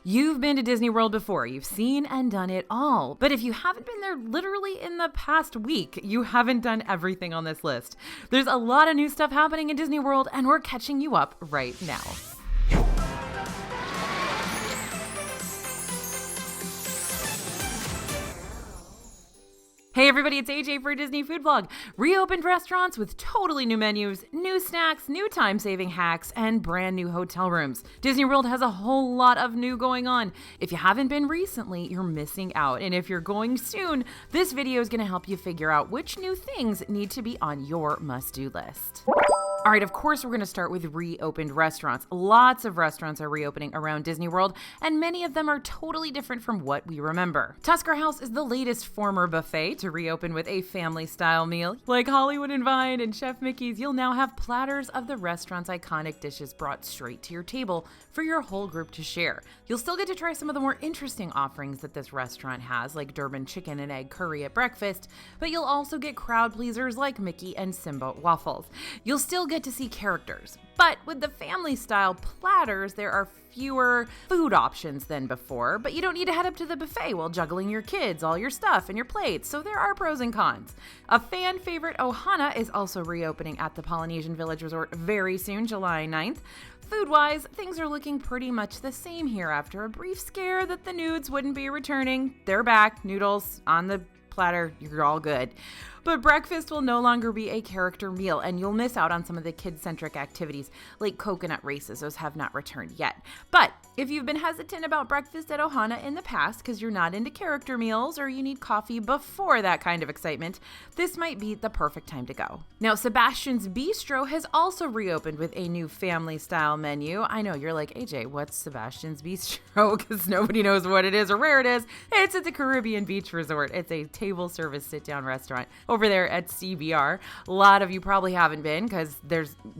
You've been to Disney World before. You've seen and done it all. But if you haven't been there literally in the past week, you haven't done everything on this list. There's a lot of new stuff happening in Disney World, and we're catching you up right now. Hey everybody, it's AJ for Disney Food Vlog. Reopened restaurants with totally new menus, new snacks, new time-saving hacks, and brand new hotel rooms. Disney World has a whole lot of new going on. If you haven't been recently, you're missing out. And if you're going soon, this video is going to help you figure out which new things need to be on your must-do list. All right, of course, we're going to start with reopened restaurants. Lots of restaurants are reopening around Disney World, and many of them are totally different from what we remember. Tusker House is the latest former buffet to reopen with a family-style meal. Like Hollywood and Vine and Chef Mickey's, you'll now have platters of the restaurant's iconic dishes brought straight to your table for your whole group to share. You'll still get to try some of the more interesting offerings that this restaurant has, like Durban chicken and egg curry at breakfast, but you'll also get crowd pleasers like Mickey and Simba waffles. You'll still get to see characters, but with the family-style platters, there are fewer food options than before, but you don't need to head up to the buffet while juggling your kids, all your stuff, and your plates, so there are pros and cons. A fan favorite Ohana is also reopening at the Polynesian Village Resort very soon, July 9th. Food-wise, things are looking pretty much the same here after a brief scare that the nudes wouldn't be returning. They're back, noodles on the platter, you're all good. But breakfast will no longer be a character meal, and you'll miss out on some of the kid-centric activities like coconut races. Those have not returned yet. But if you've been hesitant about breakfast at Ohana in the past because you're not into character meals or you need coffee before that kind of excitement, this might be the perfect time to go. Now, Sebastian's Bistro has also reopened with a new family-style menu. I know, you're like, AJ, what's Sebastian's Bistro? Because nobody knows what it is or where it is. It's at the Caribbean Beach Resort. It's a table service sit-down restaurant over there at CBR. A lot of you probably haven't been because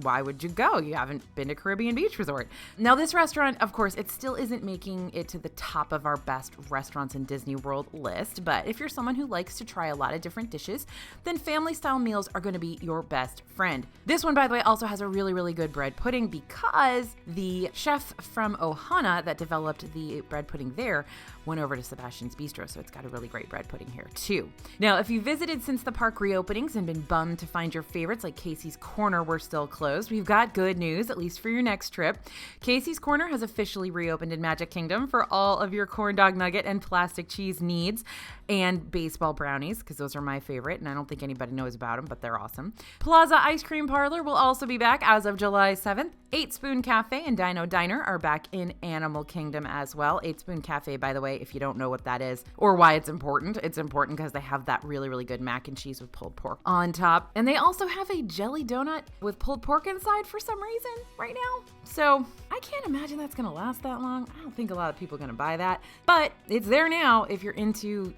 why would you go? You haven't been to Caribbean Beach Resort. Now, this restaurant, of course, it still isn't making it to the top of our best restaurants in Disney World list, but if you're someone who likes to try a lot of different dishes, then family-style meals are going to be your best friend. This one, by the way, also has a really, really good bread pudding because the chef from Ohana that developed the bread pudding there went over to Sebastian's Bistro, so it's got a really great bread pudding here too. Now, if you visited since the park reopenings and been bummed to find your favorites like Casey's Corner were still closed, we've got good news, at least for your next trip. Casey's Corner has officially reopened in Magic Kingdom for all of your corn dog nugget and plastic cheese needs, and baseball brownies, because those are my favorite, and I don't think anybody knows about them, but they're awesome. Plaza Ice Cream Parlor will also be back as of July 7th. 8 Spoon Cafe and Dino Diner are back in Animal Kingdom as well. 8 Spoon Cafe, by the way, if you don't know what that is or why it's important because they have that really, really good mac and cheese with pulled pork on top. And they also have a jelly donut with pulled pork inside for some reason right now. So I can't imagine that's going to last that long. I don't think a lot of people are going to buy that, but it's there now if you're into,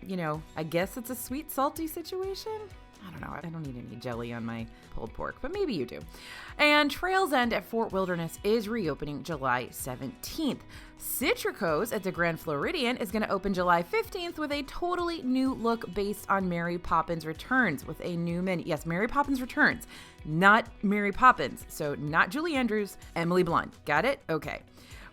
I guess it's a sweet, salty situation. I don't know. I don't need any jelly on my pulled pork, but maybe you do. And Trails End at Fort Wilderness is reopening July 17th. Citrico's at the Grand Floridian is going to open July 15th with a totally new look based on Mary Poppins Returns with a new menu. Yes, Mary Poppins Returns, not Mary Poppins. So not Julie Andrews, Emily Blunt. Got it? Okay.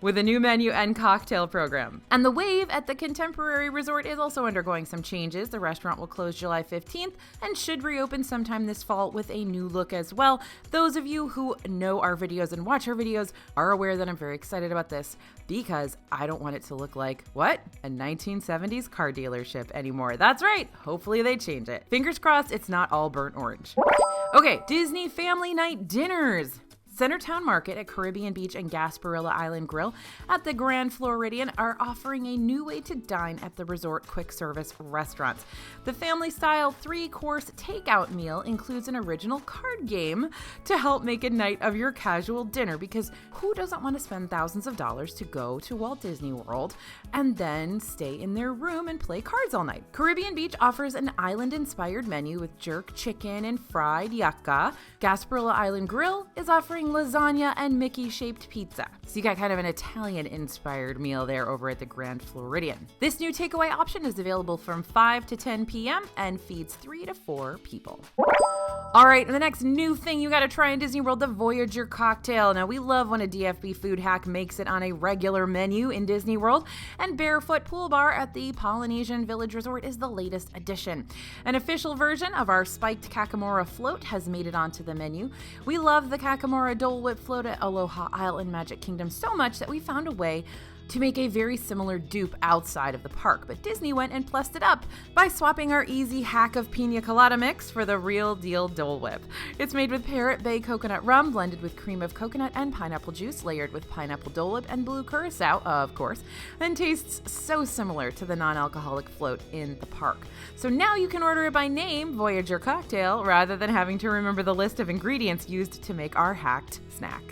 With a new menu and cocktail program. And the Wave at the Contemporary Resort is also undergoing some changes. The restaurant will close July 15th and should reopen sometime this fall with a new look as well. Those of you who know our videos and watch our videos are aware that I'm very excited about this because I don't want it to look like, what? A 1970s car dealership anymore. That's right. Hopefully they change it. Fingers crossed it's not all burnt orange. Okay, Disney Family Night Dinners. Centertown Market at Caribbean Beach and Gasparilla Island Grill at the Grand Floridian are offering a new way to dine at the resort quick service restaurants. The family-style 3-course takeout meal includes an original card game to help make a night of your casual dinner, because who doesn't want to spend thousands of dollars to go to Walt Disney World and then stay in their room and play cards all night? Caribbean Beach offers an island-inspired menu with jerk chicken and fried yucca. Gasparilla Island Grill is offering lasagna and Mickey-shaped pizza. So you got kind of an Italian-inspired meal there over at the Grand Floridian. This new takeaway option is available from 5 to 10 p.m. and feeds 3 to 4 people. All right, the next new thing you gotta try in Disney World, the Voyager Cocktail. Now, we love when a DFB food hack makes it on a regular menu in Disney World, and Barefoot Pool Bar at the Polynesian Village Resort is the latest addition. An official version of our spiked Kakamora float has made it onto the menu. We love the Kakamora Dole Whip float at Aloha Isle in Magic Kingdom so much that we found a way to make a very similar dupe outside of the park, but Disney went and plussed it up by swapping our easy hack of pina colada mix for the real deal Dole Whip. It's made with Parrot Bay coconut rum blended with cream of coconut and pineapple juice, layered with pineapple Dole Whip and blue curacao, of course, and tastes so similar to the non-alcoholic float in the park. So now you can order it by name, Voyager Cocktail, rather than having to remember the list of ingredients used to make our hacked snack.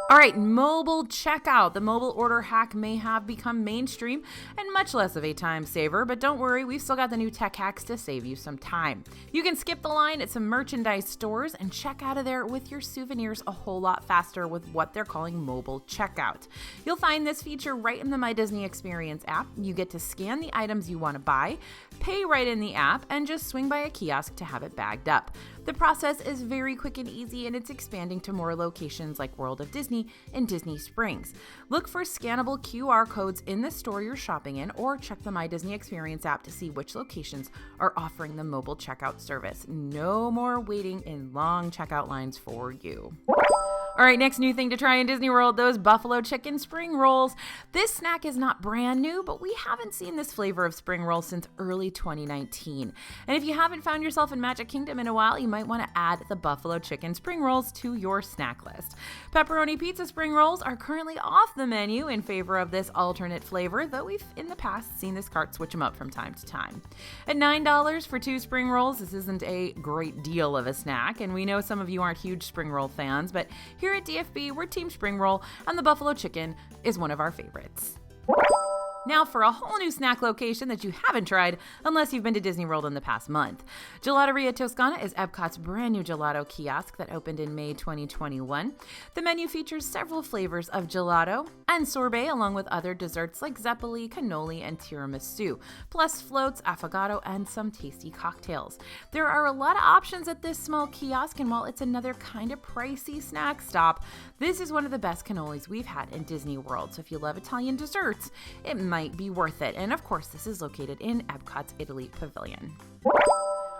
All right, mobile checkout. The mobile order hack may have become mainstream and much less of a time saver, but don't worry, we've still got the new tech hacks to save you some time. You can skip the line at some merchandise stores and check out of there with your souvenirs a whole lot faster with what they're calling mobile checkout. You'll find this feature right in the My Disney Experience app. You get to scan the items you want to buy, pay right in the app, and just swing by a kiosk to have it bagged up. The process is very quick and easy, and it's expanding to more locations like World of Disney and Disney Springs. Look for scannable QR codes in the store you're shopping in, or check the My Disney Experience app to see which locations are offering the mobile checkout service. No more waiting in long checkout lines for you. All right, next new thing to try in Disney World, those buffalo chicken spring rolls. This snack is not brand new, but we haven't seen this flavor of spring roll since early 2019. And if you haven't found yourself in Magic Kingdom in a while, you might want to add the buffalo chicken spring rolls to your snack list. Pepperoni pizza spring rolls are currently off the menu in favor of this alternate flavor, though we've in the past seen this cart switch them up from time to time. At $9 for 2 spring rolls, this isn't a great deal of a snack, and we know some of you aren't huge spring roll fans, but here at DFB, we're Team Spring Roll, and the buffalo chicken is one of our favorites. Now for a whole new snack location that you haven't tried unless you've been to Disney World in the past month. Gelateria Toscana is Epcot's brand new gelato kiosk that opened in May 2021. The menu features several flavors of gelato and sorbet, along with other desserts like zeppoli, cannoli, and tiramisu, plus floats, affogato, and some tasty cocktails. There are a lot of options at this small kiosk, and while it's another kind of pricey snack stop, this is one of the best cannolis we've had in Disney World. So if you love Italian desserts, it might be worth it. And of course, this is located in Epcot's Italy Pavilion.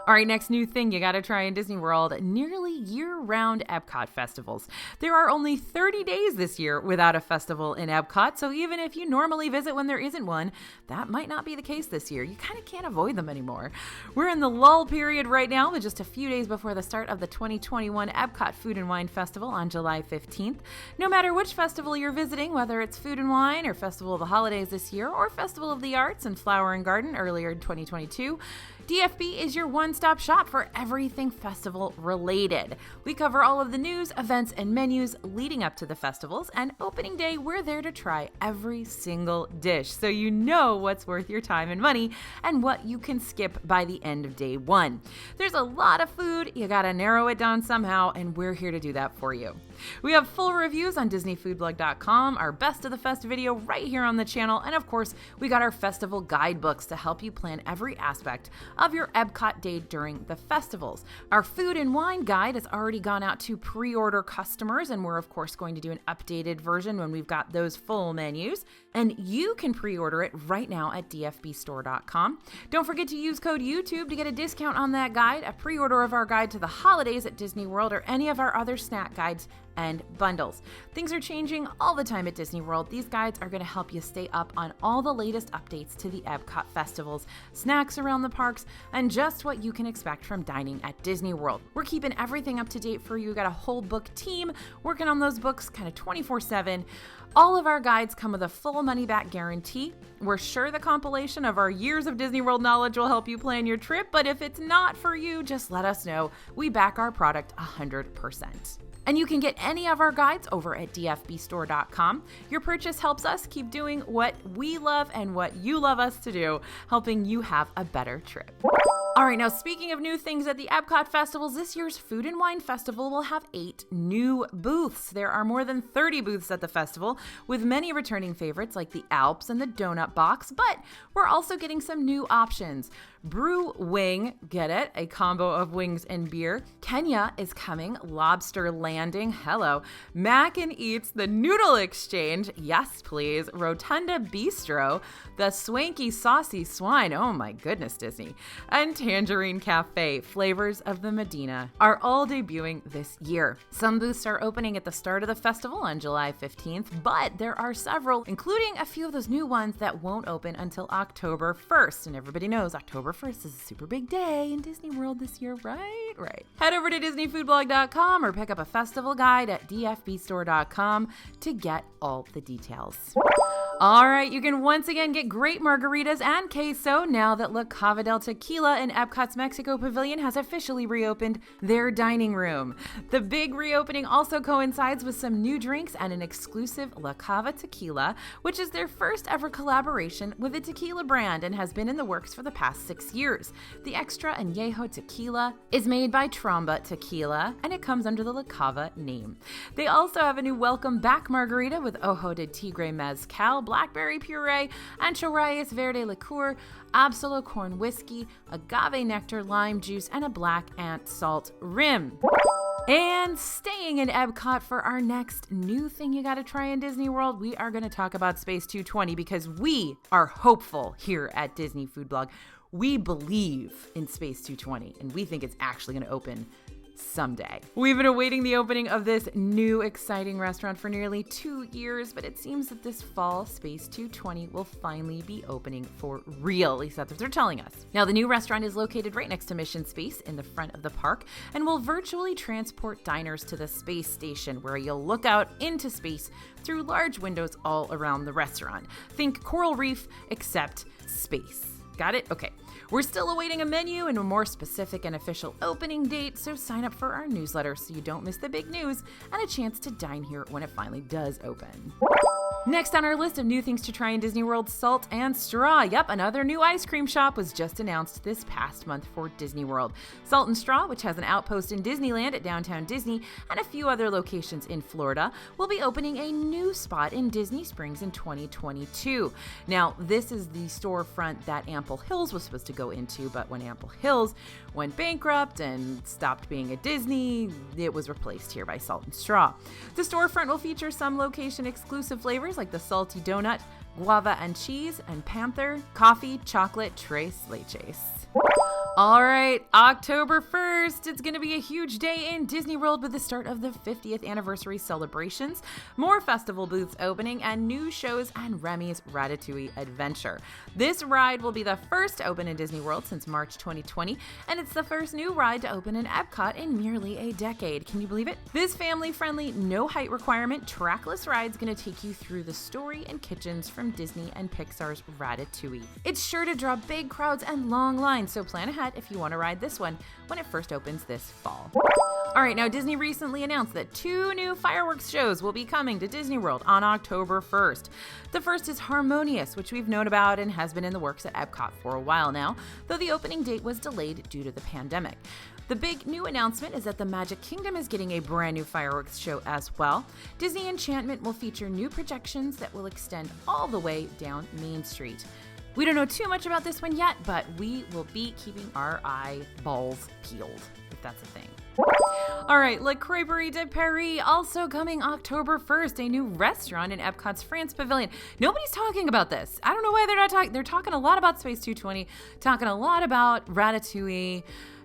All right, next new thing you gotta try in Disney World, nearly year-round Epcot festivals. There are only 30 days this year without a festival in Epcot, so even if you normally visit when there isn't one, that might not be the case this year. You kind of can't avoid them anymore. We're in the lull period right now, with just a few days before the start of the 2021 Epcot Food and Wine Festival on July 15th. No matter which festival you're visiting, whether it's Food and Wine or Festival of the Holidays this year, or Festival of the Arts and Flower and Garden earlier in 2022, DFB is your one-stop shop for everything festival related. We cover all of the news, events, and menus leading up to the festivals, and opening day, we're there to try every single dish so you know what's worth your time and money and what you can skip by the end of day one. There's a lot of food, you gotta narrow it down somehow, and we're here to do that for you. We have full reviews on DisneyFoodBlog.com, our Best of the Fest video right here on the channel, and of course, we got our festival guidebooks to help you plan every aspect of your Epcot day during the festivals. Our food and wine guide has already gone out to pre-order customers, and we're of course going to do an updated version when we've got those full menus, and you can pre-order it right now at dfbstore.com. Don't forget to use code YouTube to get a discount on that guide, a pre-order of our guide to the holidays at Disney World, or any of our other snack guides and bundles. Things are changing all the time at Disney World. These guides are going to help you stay up on all the latest updates to the Epcot festivals, snacks around the parks, and just what you can expect from dining at Disney World. We're keeping everything up to date for you. We've got a whole book team working on those books kind of 24/7. All of our guides come with a full money-back guarantee. We're sure the compilation of our years of Disney World knowledge will help you plan your trip, but if it's not for you, just let us know. We back our product 100%. And you can get any of our guides over at dfbstore.com. Your purchase helps us keep doing what we love and what you love us to do, helping you have a better trip. All right, now speaking of new things at the Epcot festivals, this year's Food and Wine Festival will have 8 new booths. There are more than 30 booths at the festival, with many returning favorites like the Alps and the Donut Box, but we're also getting some new options. Brew Wing, get it? A combo of wings and beer. Kenya is coming. Lobster Landing, hello. Mac and Eats, the Noodle Exchange, yes please. Rotunda Bistro, the Swanky Saucy Swine, oh my goodness Disney. And Tangerine Cafe, Flavors of the Medina, are all debuting this year. Some booths are opening at the start of the festival on July 15th, but there are several, including a few of those new ones that won't open until October 1st. And everybody knows October 1st is a super big day in Disney World this year, right? Right. Head over to DisneyFoodBlog.com or pick up a festival guide at dfbstore.com to get all the details. All right, you can once again get great margaritas and queso now that La Cava del Tequila in Epcot's Mexico Pavilion has officially reopened their dining room. The big reopening also coincides with some new drinks and an exclusive La Cava tequila, which is their first ever collaboration with a tequila brand and has been in the works for the past 6 years. The Extra Añejo tequila is made by Tromba Tequila, and it comes under the La Cava name. They also have a new welcome back margarita with Ojo de Tigre Mezcal, blackberry puree, Ancho Reyes Verde liqueur, Absolo corn whiskey, agave nectar lime juice, and a black ant salt rim. And staying in Epcot for our next new thing you gotta try in Disney World, we are gonna talk about Space 220 because we are hopeful here at Disney Food Blog. We believe in Space 220 and we think it's actually gonna open someday. We've been awaiting the opening of this new exciting restaurant for nearly 2 years, but it seems that this fall Space 220 will finally be opening for real. At least that's what they're telling us. Now, the new restaurant is located right next to Mission Space in the front of the park and will virtually transport diners to the space station where you'll look out into space through large windows all around the restaurant. Think Coral Reef, except space. Got it? Okay. We're still awaiting a menu and a more specific and official opening date, so sign up for our newsletter so you don't miss the big news and a chance to dine here when it finally does open. Next on our list of new things to try in Disney World, Salt and Straw. Yep, another new ice cream shop was just announced this past month for Disney World. Salt and Straw, which has an outpost in Disneyland at Downtown Disney and a few other locations in Florida, will be opening a new spot in Disney Springs in 2022. Now, this is the storefront that Ample Hills was supposed to go into, but when Ample Hills went bankrupt and stopped being a Disney, it was replaced here by Salt and Straw. The storefront will feature some location-exclusive flavors like the salty donut, guava and cheese, and panther, coffee, chocolate, tres leches. All right, October 1st, it's going to be a huge day in Disney World with the start of the 50th anniversary celebrations, more festival booths opening, and new shows and Remy's Ratatouille adventure. This ride will be the first to open in Disney World since March 2020, and it's the first new ride to open in Epcot in nearly a decade. Can you believe it? This family-friendly, no height requirement, trackless ride is going to take you through the story and kitchens from Disney and Pixar's Ratatouille. It's sure to draw big crowds and long lines, so plan ahead if you want to ride this one when it first opens this fall. All right, now Disney recently announced that 2 new fireworks shows will be coming to Disney World on October 1st. The first is Harmonious, which we've known about and has been in the works at Epcot for a while now, though the opening date was delayed due to the pandemic. The big new announcement is that the Magic Kingdom is getting a brand new fireworks show as well. Disney Enchantment will feature new projections that will extend all the way down Main Street. We don't know too much about this one yet, but we will be keeping our eyeballs peeled, if that's a thing. All right, La Crêperie de Paris, also coming October 1st, a new restaurant in Epcot's France Pavilion. Nobody's talking about this. I don't know why they're not talking. They're talking a lot about Space 220, talking a lot about Ratatouille.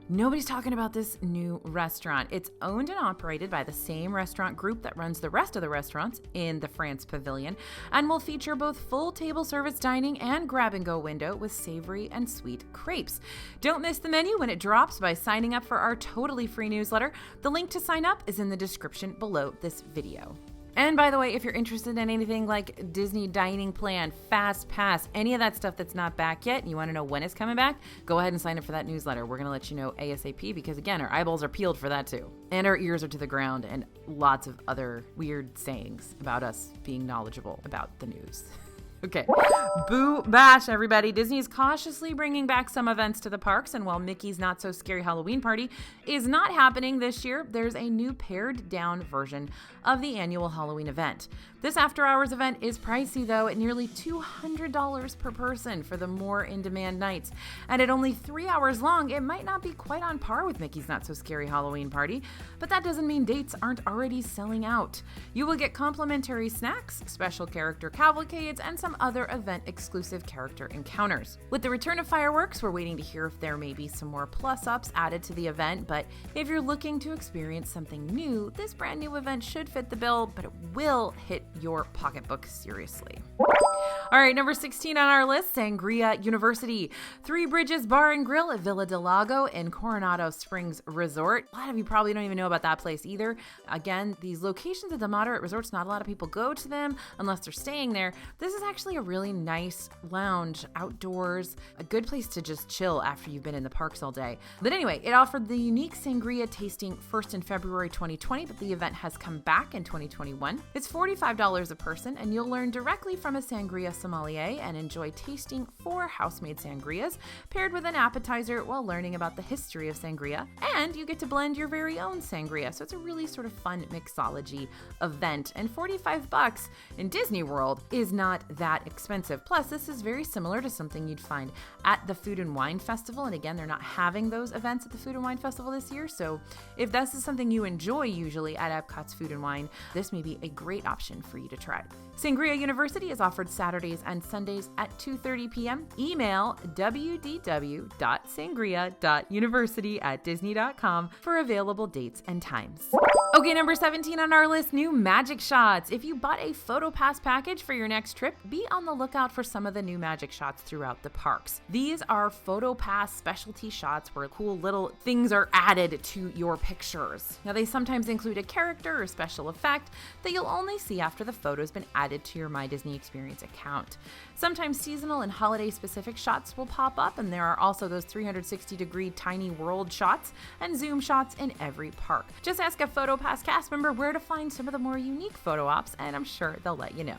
Nobody's talking about this new restaurant. It's owned and operated by the same restaurant group that runs the rest of the restaurants in the France Pavilion and will feature both full table service dining and grab-and-go window with savory and sweet crepes. Don't miss the menu when it drops by signing up for our totally free newsletter. The link to sign up is in the description below this video. And by the way, if you're interested in anything like Disney Dining Plan, Fast Pass, any of that stuff that's not back yet, and you want to know when it's coming back, go ahead and sign up for that newsletter. We're going to let you know ASAP because, again, our eyeballs are peeled for that too. And our ears are to the ground and lots of other weird sayings about us being knowledgeable about the news. Okay. Boo bash, everybody. Disney is cautiously bringing back some events to the parks, and while Mickey's Not So Scary Halloween Party is not happening this year, there's a new pared-down version of the annual Halloween event. This after-hours event is pricey, though, at nearly $200 per person for the more in-demand nights. And at only 3 hours long, it might not be quite on par with Mickey's Not So Scary Halloween Party, but that doesn't mean dates aren't already selling out. You will get complimentary snacks, special character cavalcades, and some other event-exclusive character encounters. With the return of fireworks, we're waiting to hear if there may be some more plus-ups added to the event, but if you're looking to experience something new, this brand new event should fit the bill, but it will hit your pocketbook seriously. All right, number 16 on our list, Sangria University. Three Bridges Bar and Grill at Villa del Lago in Coronado Springs Resort. A lot of you probably don't even know about that place either. Again, these locations at the moderate resorts, not a lot of people go to them unless they're staying there. This is actually a really nice lounge outdoors, a good place to just chill after you've been in the parks all day. But anyway, it offered the unique sangria tasting first in February 2020, but the event has come back in 2021. It's $45 a person, and you'll learn directly from a sangria sommelier and enjoy tasting 4 house-made sangrias paired with an appetizer while learning about the history of sangria, and you get to blend your very own sangria. So it's a really sort of fun mixology event, and $45 in Disney World is not that expensive. Plus, this is very similar to something you'd find at the Food and Wine Festival, and again, they're not having those events at the Food and Wine Festival this year, so if this is something you enjoy usually at Epcot's Food and Wine, this may be a great option for you to try. Sangria University is offered Saturdays and Sundays at 2:30 p.m. Email www.sangria.university@disney.com for available dates and times. Okay, number 17 on our list, new magic shots. If you bought a PhotoPass package for your next trip, be on the lookout for some of the new magic shots throughout the parks. These are PhotoPass specialty shots where cool little things are added to your pictures. Now, they sometimes include a character or special effect that you'll only see after the photo's been added to your My Disney Experience account. Sometimes seasonal and holiday-specific shots will pop up, and there are also those 360-degree tiny world shots and zoom shots in every park. Just ask a PhotoPass cast member where to find some of the more unique photo ops, and I'm sure they'll let you know.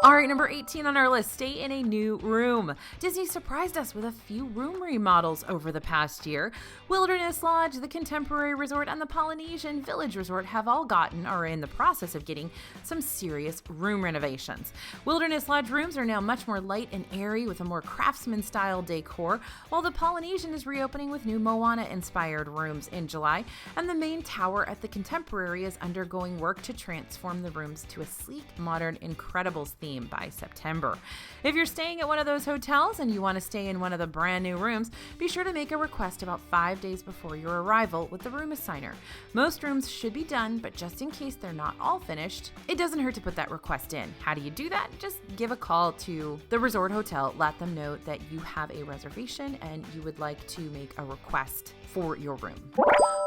All right, number 18 on our list, stay in a new room. Disney surprised us with a few room remodels over the past year. Wilderness Lodge, the Contemporary Resort, and the Polynesian Village Resort have all gotten or are in the process of getting some serious room renovations. Wilderness Lodge rooms are now much more light and airy with a more craftsman-style decor, while the Polynesian is reopening with new Moana-inspired rooms in July, and the main tower at the Contemporary is undergoing work to transform the rooms to a sleek, modern Incredibles theme by September. If you're staying at one of those hotels and you want to stay in one of the brand new rooms, be sure to make a request about 5 days before your arrival with the room assigner. Most rooms should be done, but just in case they're not all finished, it doesn't hurt to put that request in. How do you do that? Just give a call to the resort hotel, let them know that you have a reservation and you would like to make a request for your room.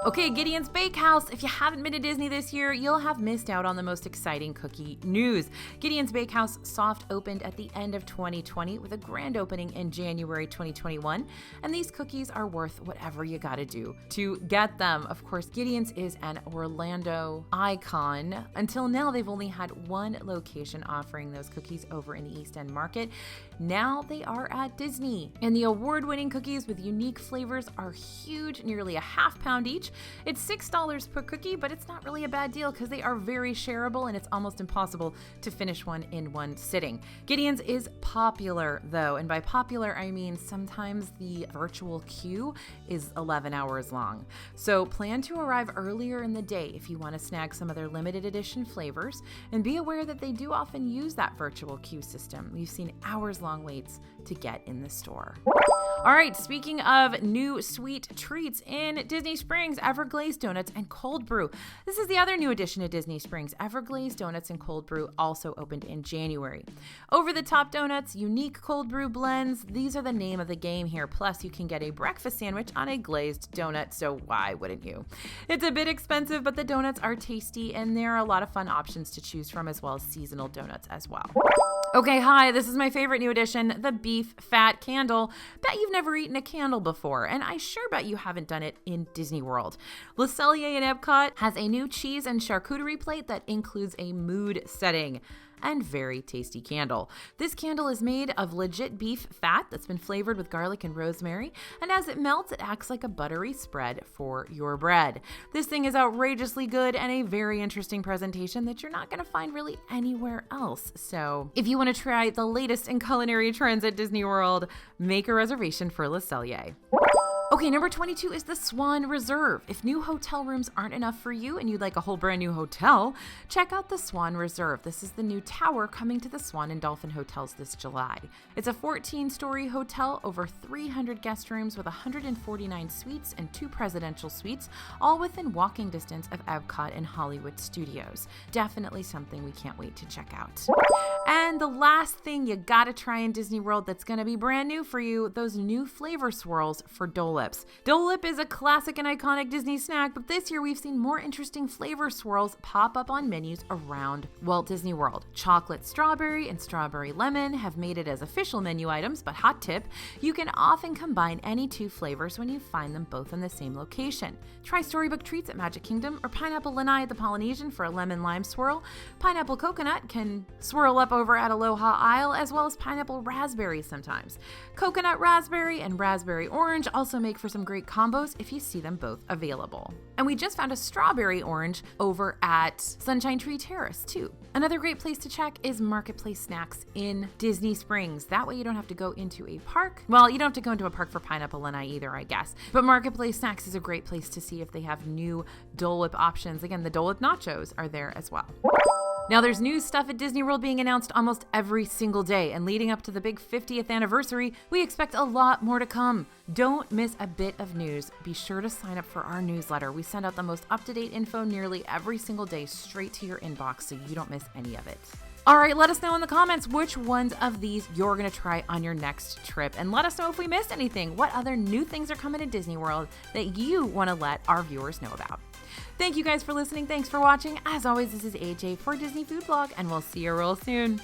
Okay, Gideon's Bakehouse. If you haven't been to Disney this year, you'll have missed out on the most exciting cookie news. Gideon's Bakehouse soft opened at the end of 2020 with a grand opening in January 2021, and these cookies are worth whatever you gotta do to get them. Of course, Gideon's is an Orlando icon. Until now, they've only had one location offering those cookies over in the East End Market. Now they are at Disney, and the award-winning cookies with unique flavors are huge, nearly a half-pound each. It's $6 per cookie, but it's not really a bad deal because they are very shareable and it's almost impossible to finish one in one sitting. Gideon's is popular though, and by popular I mean sometimes the virtual queue is 11 hours long. So plan to arrive earlier in the day if you want to snag some of their limited edition flavors, and be aware that they do often use that virtual queue system. We've seen hours-long waits to get in the store. All right, speaking of new sweet treats in Disney Springs, Everglazed Donuts and Cold Brew. This is the other new addition to Disney Springs. Everglazed Donuts and Cold Brew also opened in January. Over-the-top donuts, unique cold brew blends, these are the name of the game here. Plus, you can get a breakfast sandwich on a glazed donut, so why wouldn't you? It's a bit expensive, but the donuts are tasty, and there are a lot of fun options to choose from, as well as seasonal donuts as well. Okay, hi, this is my favorite new addition, the beef fat candle. Bet you've never eaten a candle before, and I sure bet you haven't done it in Disney World. Le Cellier in Epcot has a new cheese and charcuterie plate that includes a mood setting. and very tasty candle. This candle is made of legit beef fat that's been flavored with garlic and rosemary, and as it melts, it acts like a buttery spread for your bread. This thing is outrageously good and a very interesting presentation that you're not going to find really anywhere else. So if you want to try the latest in culinary trends at Disney World, make a reservation for Le Cellier. Okay, number 22 is the Swan Reserve. If new hotel rooms aren't enough for you and you'd like a whole brand new hotel, check out the Swan Reserve. This is the new tower coming to the Swan and Dolphin hotels this July. It's a 14-story hotel, over 300 guest rooms with 149 suites and 2 presidential suites, all within walking distance of EPCOT and Hollywood Studios. Definitely something we can't wait to check out. And the last thing you gotta try in Disney World that's gonna be brand new for you, those new flavor swirls for Dole. Dole Whip is a classic and iconic Disney snack, but this year we've seen more interesting flavor swirls pop up on menus around Walt Disney World. Chocolate strawberry and strawberry lemon have made it as official menu items, but hot tip, you can often combine any 2 flavors when you find them both in the same location. Try Storybook Treats at Magic Kingdom or Pineapple Lanai at the Polynesian for a lemon lime swirl. Pineapple coconut can swirl up over at Aloha Isle, as well as pineapple raspberry sometimes. Coconut raspberry and raspberry orange also make for some great combos if you see them both available. And we just found a strawberry orange over at Sunshine Tree Terrace too. Another great place to check is Marketplace Snacks in Disney Springs. That way you don't have to go into a park. Well, you don't have to go into a park for Pineapple Lanai either, I guess. But Marketplace Snacks is a great place to see if they have new Dole Whip options. Again, the Dole Whip nachos are there as well. Now, there's new stuff at Disney World being announced almost every single day, and leading up to the big 50th anniversary, we expect a lot more to come. Don't miss a bit of news. Be sure to sign up for our newsletter. We send out the most up-to-date info nearly every single day straight to your inbox so you don't miss any of it. All right, let us know in the comments which ones of these you're going to try on your next trip, and let us know if we missed anything. What other new things are coming to Disney World that you want to let our viewers know about? Thank you guys for listening. Thanks for watching. As always, this is AJ for Disney Food Blog, and we'll see you real soon.